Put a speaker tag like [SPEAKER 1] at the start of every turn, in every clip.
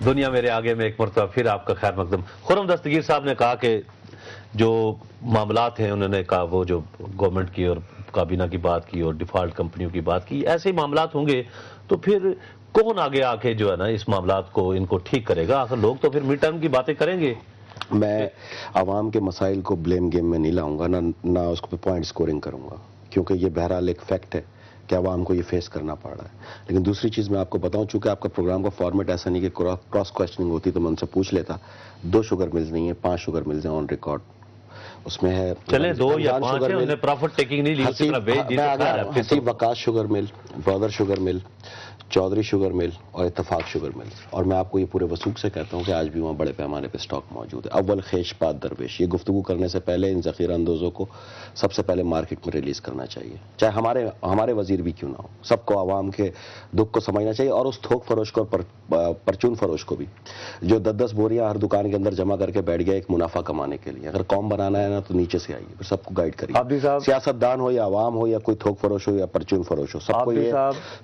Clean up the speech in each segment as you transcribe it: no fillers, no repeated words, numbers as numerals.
[SPEAKER 1] دنیا میرے آگے میں ایک مرتبہ پھر آپ کا خیر مقدم. خرم دستگیر صاحب نے کہا کہ جو معاملات ہیں انہوں نے کہا وہ جو گورنمنٹ کی اور کابینہ کی بات کی اور ڈیفالٹ کمپنیوں کی بات کی, ایسے معاملات ہوں گے تو پھر کون آگے آ کے جو ہے نا اس معاملات کو ان کو ٹھیک کرے گا؟ آخر لوگ تو پھر مڈ ٹرم کی باتیں کریں گے.
[SPEAKER 2] میں عوام کے مسائل کو بلیم گیم میں نہیں لاؤں گا, نہ اس کو پوائنٹ سکورنگ کروں گا, کیونکہ یہ بہرحال ایک فیکٹ ہے کہ عوام کو یہ فیس کرنا پڑ رہا ہے. لیکن دوسری چیز میں آپ کو بتاؤں, چونکہ آپ کا پروگرام کا فارمیٹ ایسا نہیں کہ کراس کوشچننگ ہوتی تو میں ان سے پوچھ لیتا. 2 شوگر ملز نہیں ہیں, 5 شوگر ملز ہیں آن ریکارڈ. اس میں ہے
[SPEAKER 1] چلے 2 یا 5 ہیں, انہوں نے پرافٹ ٹیکنگ نہیں لی, اسی طرح بیچ دی.
[SPEAKER 2] حسیب وقاص شوگر مل, برادر sugar mill, Chaudhry sugar mill اور اتفاق شوگر مل. اور میں آپ کو یہ پورے وثوق سے کہتا ہوں کہ آج بھی وہاں بڑے پیمانے پہ سٹاک موجود ہے. اول خیش بعد درویش. یہ گفتگو کرنے سے پہلے ان ذخیرہ اندوزوں کو سب سے پہلے مارکیٹ میں ریلیز کرنا چاہیے, چاہے ہمارے وزیر بھی کیوں نہ ہو. سب کو عوام کے دکھ کو سمجھنا چاہیے, اور اس تھوک فروش کو اور پرچون فروش کو بھی, جو 10 بوریاں ہر دکان کے اندر جمع کر کے بیٹھ گیا ایک منافع کمانے کے لیے. اگر قوم بنانا ہے نا تو نیچے سے آئیے, پھر سب کو گائیڈ کریے. سیاست دان ہو یا عوام ہو یا کوئی تھوک فروش ہو یا پرچون فروش ہو, سب کو یہ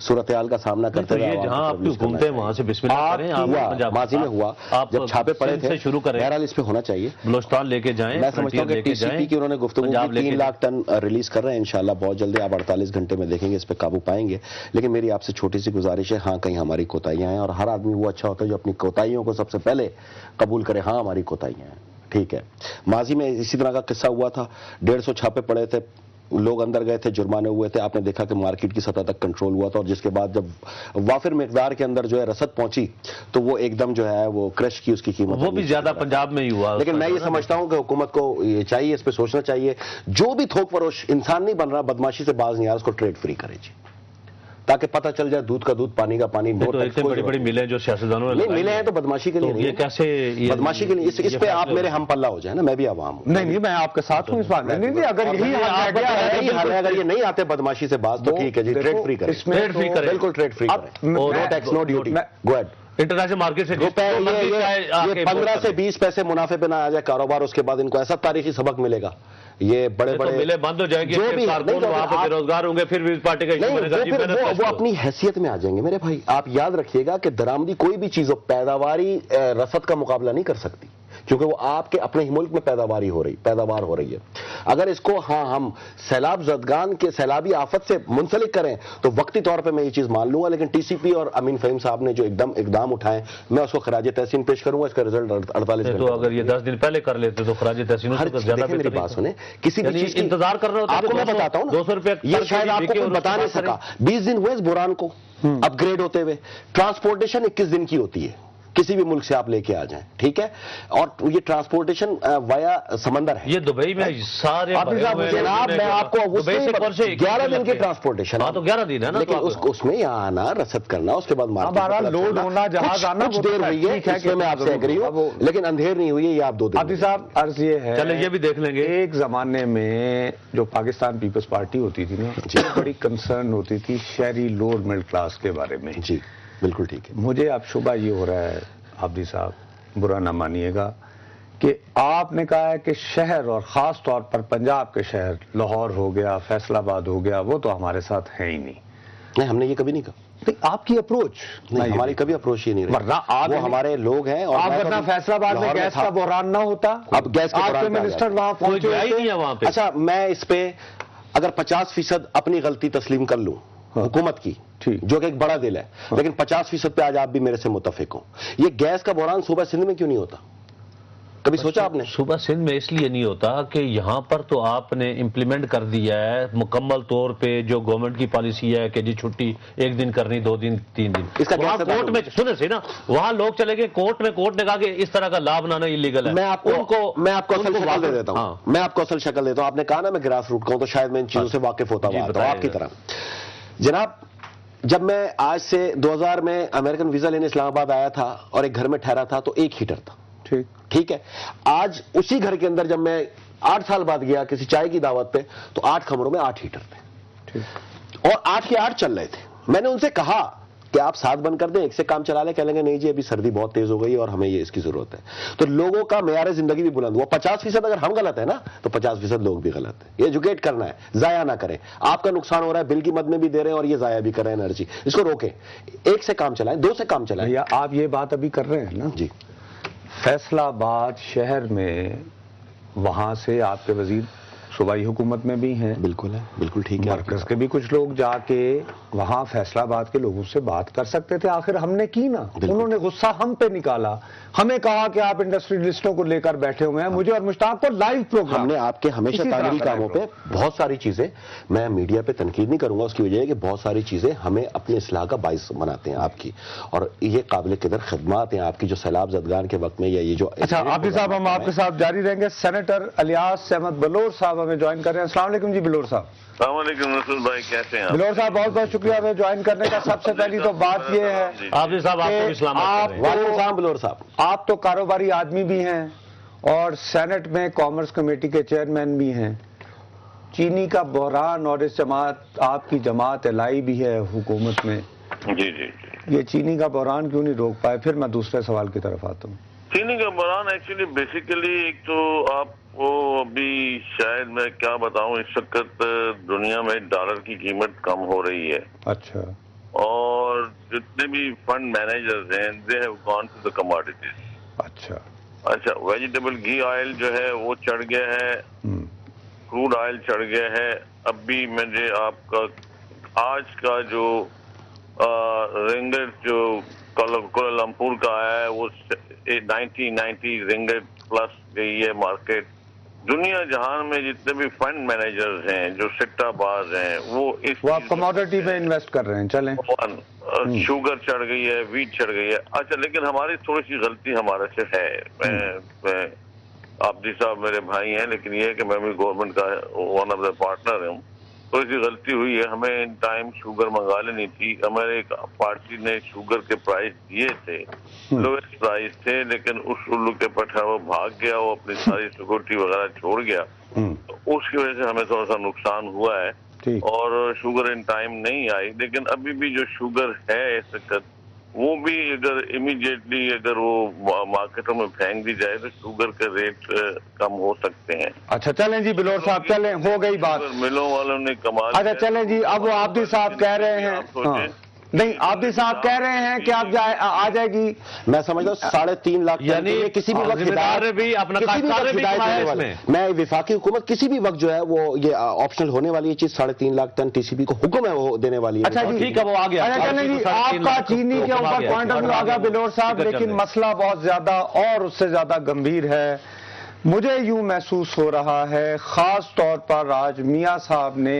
[SPEAKER 2] صورتحال کا سامنا کرتے ہوئے
[SPEAKER 1] آپ کی حکومتیں وہاں سے بسم اللہ کریں.
[SPEAKER 2] ماضی میں ہوا جب چھاپے پڑے تھے,
[SPEAKER 1] شروع کریں,
[SPEAKER 2] بہرحال اس پہ ہونا چاہیے.
[SPEAKER 1] بلوچستان لے کے جائیں.
[SPEAKER 2] میں سمجھتا ہوں کہ ٹی سی پی کی انہوں نے گفتگو 3 لاکھ ٹن ریلیز کر رہے ہیں انشاءاللہ بہت جلدی. آپ 48 گھنٹے میں دیکھیں گے اس پہ قابو پائیں گے. لیکن میری آپ سے چھوٹی سی گزارش ہے, ہاں کہیں ہماری کوتاہیاں ہیں, اور ہر آدمی وہ اچھا ہوتا ہے جو اپنی کوتاہیوں کو سب سے پہلے قبول کرے. ہاں ہماری کوتاہیاں ہیں, ٹھیک ہے. ماضی میں اسی طرح کا قصہ ہوا تھا, 150 چھاپے پڑے تھے, لوگ اندر گئے تھے, جرمانے ہوئے تھے. آپ نے دیکھا کہ مارکیٹ کی سطح تک کنٹرول ہوا تھا, اور جس کے بعد جب وافر مقدار کے اندر جو ہے رسد پہنچی تو وہ ایک دم جو ہے وہ کرش کی اس کی قیمت.
[SPEAKER 1] وہ بھی زیادہ پنجاب میں ہی ہوا.
[SPEAKER 2] لیکن میں یہ سمجھتا ہوں کہ حکومت کو یہ چاہیے, اس پہ سوچنا چاہیے, جو بھی تھوک فروش انسان نہیں بن رہا, بدماشی سے باز نہیں آ رہا, اس کو ٹریڈ فری کرے جی, تاکہ پتہ چل جائے دودھ کا دودھ پانی کا پانی.
[SPEAKER 1] بڑی بڑی ملیں جو سیاستدانوں نے
[SPEAKER 2] ملے ہیں تو بدماشی کے لیے نہیں,
[SPEAKER 1] یہ کیسے
[SPEAKER 2] بدماشی کے لیے. اس پہ آپ میرے ہم پلہ ہو جائیں نا, میں بھی عوام ہوں.
[SPEAKER 3] نہیں میں آپ کے ساتھ ہوں اس بات میں. اگر
[SPEAKER 2] اگر یہ نہیں آتے بدماشی سے باز تو ٹھیک ہے جی, ٹریڈ فری کریں. بالکل ٹریڈ فری کریں, نو ٹیکس نو ڈیوٹی. گو ہیڈ.
[SPEAKER 1] انٹرنیشنل مارکیٹ سے
[SPEAKER 2] 15 سے 20 پیسے منافع پہ نہ آ جائے کاروبار, اس کے بعد ان کو ایسا تاریخی سبق ملے گا. یہ بڑے بڑے
[SPEAKER 1] ملیں بند ہو جائیں گے, وہاں پہ بے روزگار ہوں گے, پھر بھی اس پارٹی کا
[SPEAKER 2] وہ اپنی حیثیت میں آ جائیں گے. میرے بھائی آپ یاد رکھیے گا کہ درآمدی کوئی بھی چیز ہو, پیداواری رسد کا مقابلہ نہیں کر سکتی, کیونکہ وہ آپ کے اپنے ہی ملک میں پیداوار ہو رہی ہے. اگر اس کو ہم سیلاب زدگان کے سیلابی آفت سے منسلک کریں تو وقتی طور پہ میں یہ چیز مان لوں گا. لیکن ٹی سی پی اور امین فہیم صاحب نے جو اقدام اٹھائے, میں اس کو خراج تحسین پیش کروں گا. اس کا رزلٹ 48 گھنٹے.
[SPEAKER 1] تو اگر یہ 10 دن پہلے کر لیتے تو خراج تحسین زیادہ.
[SPEAKER 2] میری بات سنیں, کسی بھی چیز
[SPEAKER 1] انتظار کر رہا ہوتا,
[SPEAKER 2] آپ کو میں بتاتا ہوں
[SPEAKER 1] 200 روپے
[SPEAKER 2] یہ شاید آپ کو بتا نہیں سکا. 20 دن ہوئے اس بحران کو اپ گریڈ ہوتے ہوئے. ٹرانسپورٹیشن 21 دن کی ہوتی ہے, کسی بھی ملک سے آپ لے کے آ جائیں, ٹھیک ہے. اور یہ ٹرانسپورٹیشن وایا سمندر ہے.
[SPEAKER 1] یہ دبئی میں سارے
[SPEAKER 2] جناب میں آپ کو 11 دن کی ٹرانسپورٹیشن.
[SPEAKER 1] ہاں تو 11 دن ہے نا,
[SPEAKER 2] لیکن اس میں یہاں آنا, رسد کرنا, اس کے بعد
[SPEAKER 3] لوڈ ہونا, جہاز آنا,
[SPEAKER 2] کچھ دیر ہوئی ہے, اس میں میں آپ سے ایگری ہوں, لیکن اندھیر نہیں ہوئی ہے. یہ آپ 2 دن.
[SPEAKER 3] عاطف صاحب عرض یہ ہے,
[SPEAKER 1] چلے یہ بھی دیکھ لیں گے.
[SPEAKER 3] ایک زمانے میں جو پاکستان پیپلز پارٹی ہوتی تھی نا, بڑی کنسرن ہوتی تھی شہری لوور مڈل کلاس کے بارے میں.
[SPEAKER 2] جی بالکل ٹھیک ہے.
[SPEAKER 3] مجھے اب شبہ یہ ہو رہا ہے عابدی صاحب, برا نہ مانیے گا, کہ آپ نے کہا ہے کہ شہر اور خاص طور پر پنجاب کے شہر, لاہور ہو گیا, فیصل آباد ہو گیا, وہ تو ہمارے ساتھ ہیں ہی نہیں.
[SPEAKER 2] نہیں, ہم نے یہ کبھی نہیں کہا.
[SPEAKER 3] آپ کی اپروچ
[SPEAKER 2] نہیں, ہماری کبھی اپروچ ہی نہیں رہی. وہ ہمارے لوگ ہیں.
[SPEAKER 3] اور ورنہ فیصل آباد میں گیس کا بحران نہ ہوتا,
[SPEAKER 2] اب گیس کا بحران
[SPEAKER 3] منسٹر وہاں پہنچے
[SPEAKER 1] ہی نہیں ہے وہاں پہ.
[SPEAKER 2] اچھا, میں اس پہ اگر 50% اپنی غلطی تسلیم کر لوں حکومت کی, جو کہ ایک بڑا دل ہے, لیکن 50% پہ آج آپ بھی میرے سے متفق ہوں. یہ گیس کا بحران صوبہ سندھ میں کیوں نہیں ہوتا؟ کبھی سوچا آپ نے؟
[SPEAKER 1] صوبہ سندھ میں اس لیے نہیں ہوتا کہ یہاں پر تو آپ نے امپلیمنٹ کر دیا ہے مکمل طور پہ جو گورنمنٹ کی پالیسی ہے کہ جی چھٹی 1 دن کرنی, 2 دن, 3 دن.
[SPEAKER 2] اس کا
[SPEAKER 1] وہاں کورٹ میں سنے سے نا, وہاں لوگ چلے گئے کورٹ میں نے کہا کہ اس طرح کا لا بنانا اللیگل ہے.
[SPEAKER 2] میں آپ کو اصل شکل دے دیتا ہوں. میں آپ کو اصل شکل دیتا ہوں. آپ نے کہا نا میں گراس روٹ کا ہوں, تو شاید میں ان چیزوں سے واقف ہوتا ہوں آپ کی طرح. جناب, جب میں آج سے 2000 میں امریکن ویزا لینے اسلام آباد آیا تھا اور ایک گھر میں ٹھہرا تھا تو 1 ہیٹر تھا. ٹھیک ہے. آج اسی گھر کے اندر جب میں 8 سال بعد گیا کسی چائے کی دعوت پہ تو 8 کمروں میں 8 ہیٹر تھے, اور 8 کے 8 چل رہے تھے. میں نے ان سے کہا کہ آپ ساتھ بند کر دیں، ایک سے کام چلا لیں، کہہ لیں گے نہیں جی ابھی سردی بہت تیز ہو گئی اور ہمیں یہ اس کی ضرورت ہے. تو لوگوں کا معیار زندگی بھی بلند ہوا. 50% اگر ہم غلط ہیں نا تو 50% لوگ بھی غلط ہیں. یہ ایجوکیٹ کرنا ہے، ضائع نہ کریں. آپ کا نقصان ہو رہا ہے، بل کی مد میں بھی دے رہے ہیں اور یہ ضائع بھی کر رہے ہیں انرجی. اس کو روکیں، ایک سے کام چلائیں، دو سے کام چلائیں.
[SPEAKER 3] آپ یہ بات ابھی کر رہے ہیں نا
[SPEAKER 2] جی
[SPEAKER 3] فیصل آباد شہر میں، وہاں سے آپ کے وزیر صوبائی حکومت میں بھی ہیں،
[SPEAKER 2] بالکل ہے، بالکل ٹھیک ہے.
[SPEAKER 3] مرکز کے بھی کچھ لوگ جا کے وہاں فیصل آباد کے لوگوں سے بات کر سکتے تھے. آخر ہم نے کی نا، انہوں نے غصہ ہم پہ نکالا، ہمیں کہا کہ آپ انڈسٹریلسٹوں کو لے کر بیٹھے ہوئے ہیں. مجھے اور مشتاق کو لائیو پروگرام،
[SPEAKER 2] ہم نے آپ کے ہمیشہ تعمیری کاموں پہ بہت ساری چیزیں، میں میڈیا پہ تنقید نہیں کروں گا، اس کی وجہ ہے کہ بہت ساری چیزیں ہمیں اپنے اصلاح کا باعث بناتے ہیں آپ کی، اور یہ قابل قدر خدمات ہیں آپ کی جو سیلاب زدگان کے وقت میں یا یہ جو.
[SPEAKER 3] اچھا عابد صاحب، ہم آپ کے ساتھ جاری رہیں گے. سینیٹر الیاس احمد بلور صاحب ہمیں جوائن کر رہے ہیں. السلام علیکم جی بلور صاحب.
[SPEAKER 4] السلام علیکم نصر بھائی، کیسے ہیں
[SPEAKER 3] بلور صاحب؟ بہت بہت شکریہ ہمیں جوائن کرنے کا. سب سے پہلی تو بات یہ ہے
[SPEAKER 1] عابد صاحب آپ کو بھی سلام کرتے ہیں.
[SPEAKER 2] وعلیکم السلام بلور صاحب.
[SPEAKER 3] آپ تو کاروباری آدمی بھی ہیں اور سینٹ میں کامرس کمیٹی کے چیئرمین بھی ہیں. چینی کا بحران اور اس جماعت، آپ کی جماعت الائی بھی ہے حکومت میں،
[SPEAKER 4] جی جی.
[SPEAKER 3] یہ چینی کا بحران کیوں نہیں روک پائے؟ پھر میں دوسرے سوال کی طرف آتا ہوں.
[SPEAKER 4] چینی کا بحران ایکچولی بیسیکلی ایک تو آپ کو ابھی شاید میں کیا بتاؤں، اس وقت دنیا میں ڈالر کی قیمت کم ہو رہی ہے.
[SPEAKER 3] اچھا.
[SPEAKER 4] اور جتنے بھی فنڈ مینیجرز ہیں they have gone to the commodities.
[SPEAKER 3] اچھا.
[SPEAKER 4] اچھا، ویجیٹیبل گھی آئل جو ہے وہ چڑھ گیا ہے، کروڈ آئل چڑھ گیا ہے. ابھی مجھے آپ کا آج کا جو رنگٹ جو کوالالمپور کا آیا ہے وہ 90 رنگٹ پلس گئی ہے مارکیٹ. دنیا جہان میں جتنے بھی فنڈ مینیجرز ہیں جو سٹہ باز ہیں وہ
[SPEAKER 3] آپ کموڈیٹی میں انویسٹ کر رہے ہیں. چلیں.
[SPEAKER 4] شوگر چڑھ گئی ہے، ویٹ چڑھ گئی ہے. اچھا، لیکن ہماری تھوڑی سی غلطی ہمارے سے ہے. میں عابدی صاحب میرے بھائی ہیں، لیکن یہ ہے کہ میں بھی گورنمنٹ کا ون آف دا پارٹنر ہوں. تھوڑی سی غلطی ہوئی ہے، ہمیں ان ٹائم شوگر منگا لینی تھی. ہمارے ایک پارٹی نے شوگر کے پرائز دیے تھے، لویسٹ پرائز تھے، لیکن اس الو کے پٹھا وہ بھاگ گیا، وہ اپنی ساری سیکورٹی وغیرہ چھوڑ گیا. تو اس کی وجہ سے ہمیں تھوڑا سا نقصان ہوا ہے اور شوگر ان ٹائم نہیں آئی. لیکن ابھی بھی جو شوگر ہے اس وقت وہ بھی اگر امیڈیٹلی اگر وہ مارکیٹوں میں پھینک دی جائے تو شوگر کے ریٹ کم ہو سکتے ہیں.
[SPEAKER 3] اچھا چلیں جی بلور صاحب، چلیں، ہو گئی بات.
[SPEAKER 4] ملوں والوں نے کمال.
[SPEAKER 3] اچھا چلیں جی، اب وہ عابدی صاحب کہہ رہے ہیں، نہیں عابدی صاحب کہہ رہے ہیں کہ آپ آ جائے گی.
[SPEAKER 2] میں سمجھتا ہوں 3.5 لاکھ
[SPEAKER 1] یعنی
[SPEAKER 2] کسی بھی وقت میں وفاقی حکومت کسی بھی وقت جو ہے وہ یہ آپشنل ہونے والی ہے چیز. 3.5 لاکھ ٹن TCP کو حکم ہے وہ دینے والی ہے.
[SPEAKER 3] اچھا ٹھیک ہے، وہ آ گیا. اچھا چلیں جی، آپ کا چینی کے اوپر پوائنٹ آف ویو آ گیا بلور صاحب، لیکن مسئلہ بہت زیادہ اور اس سے زیادہ گمبھیر ہے. مجھے یوں محسوس ہو رہا ہے، خاص طور پر آج میاں صاحب نے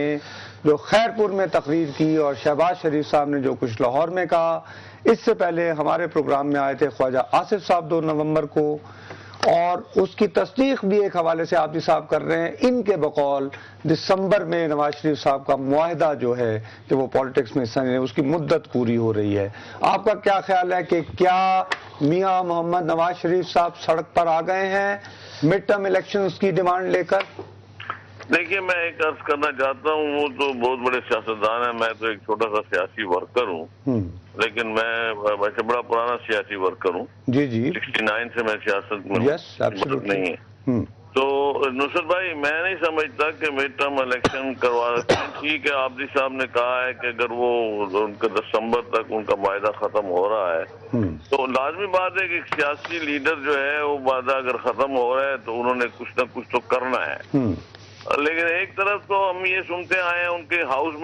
[SPEAKER 3] جو خیرپور میں تقریر کی اور شہباز شریف صاحب نے جو کچھ لاہور میں کہا، اس سے پہلے ہمارے پروگرام میں آئے تھے خواجہ آصف صاحب 2 نومبر کو، اور اس کی تصدیق بھی ایک حوالے سے عابدی صاحب کر رہے ہیں. ان کے بقول دسمبر میں نواز شریف صاحب کا معاہدہ جو ہے کہ وہ پالیٹکس میں حصہ نہیں، اس کی مدت پوری ہو رہی ہے. آپ کا کیا خیال ہے کہ کیا میاں محمد نواز شریف صاحب سڑک پر آ گئے ہیں مڈ ٹرم الیکشنز کی ڈیمانڈ لے کر؟
[SPEAKER 4] دیکھیے، میں ایک عرض کرنا چاہتا ہوں، وہ تو بہت بڑے سیاستدان ہیں، میں تو ایک چھوٹا سا سیاسی ورکر ہوں، لیکن میں ویسے بڑا پرانا سیاسی ورکر ہوں.
[SPEAKER 3] جی جی،
[SPEAKER 4] 69 سے میں سیاست میں نہیں ہے. تو نصرت بھائی، میں نہیں سمجھتا کہ مڈ ٹرم الیکشن کروا سکتے ہیں. ٹھیک ہے، عابدی صاحب نے کہا ہے کہ اگر وہ ان کا دسمبر تک ان کا معاہدہ ختم ہو رہا ہے تو لازمی بات ہے کہ ایک سیاسی لیڈر جو ہے وہ معاہدہ اگر ختم ہو رہا ہے تو انہوں نے کچھ نہ کچھ تو کرنا ہے. لیکن ایک طرف تو ہم یہ سنتے آئے ہیں، ان کے ہاؤس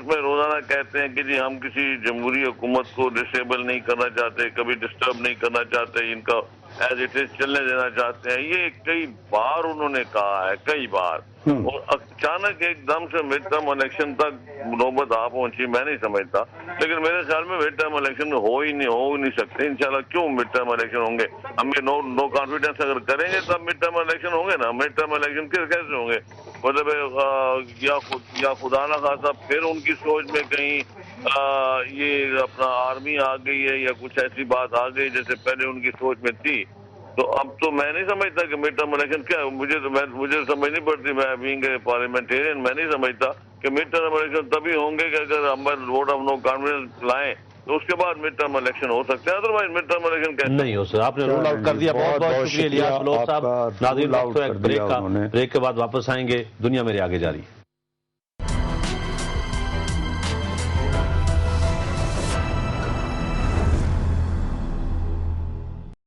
[SPEAKER 4] میں روزانہ کہتے ہیں کہ جی ہم کسی جمہوری حکومت کو ڈسیبل نہیں کرنا چاہتے، کبھی ڈسٹرب نہیں کرنا چاہتے، ان کا ایز اٹ از چلنے دینا چاہتے ہیں. یہ کئی بار انہوں نے کہا ہے، کئی بار، اور اچانک ایک دم سے مڈ ٹرم الیکشن تک نوبت آ پہنچی. میں نہیں سمجھتا، لیکن میرے خیال میں مڈ ٹرم الیکشن ہو ہی نہیں سکتے انشاءاللہ. کیوں مڈ ٹرم الیکشن ہوں گے؟ ہم یہ نو کانفیڈنس اگر کریں گے تب مڈ ٹرم الیکشن ہوں گے نا. مڈ ٹرم الیکشن کیسے ہوں گے؟ مطلب یا خدا نہ خاصا پھر ان کی سوچ میں کہیں یہ اپنا آرمی آ گئی ہے یا کچھ ایسی بات آ گئی جیسے پہلے ان کی سوچ میں تھی. تو اب تو میں نہیں سمجھتا کہ مڈ ٹرم الیکشن کیا، مجھے سمجھنی پڑتی، میں بینگ اے پارلیمنٹیرین میں نہیں سمجھتا کہ مڈ ٹرم الیکشن تبھی ہوں گے کہ اگر ہم ووٹ آف نو کانفیڈنس لائیں تو اس کے بعد مڈ ٹرم الیکشن ہو سکتے ہیں، ادروائز مڈ ٹرم الیکشن کیسے؟
[SPEAKER 1] نہیں ہو سکتا. آپ نے رول آؤٹ کر دیا. بہت بہت شکریہ الیاس بلوچ صاحب. ناظرین، بریک کے بعد واپس آئیں گے. دنیا میرے آگے جاری.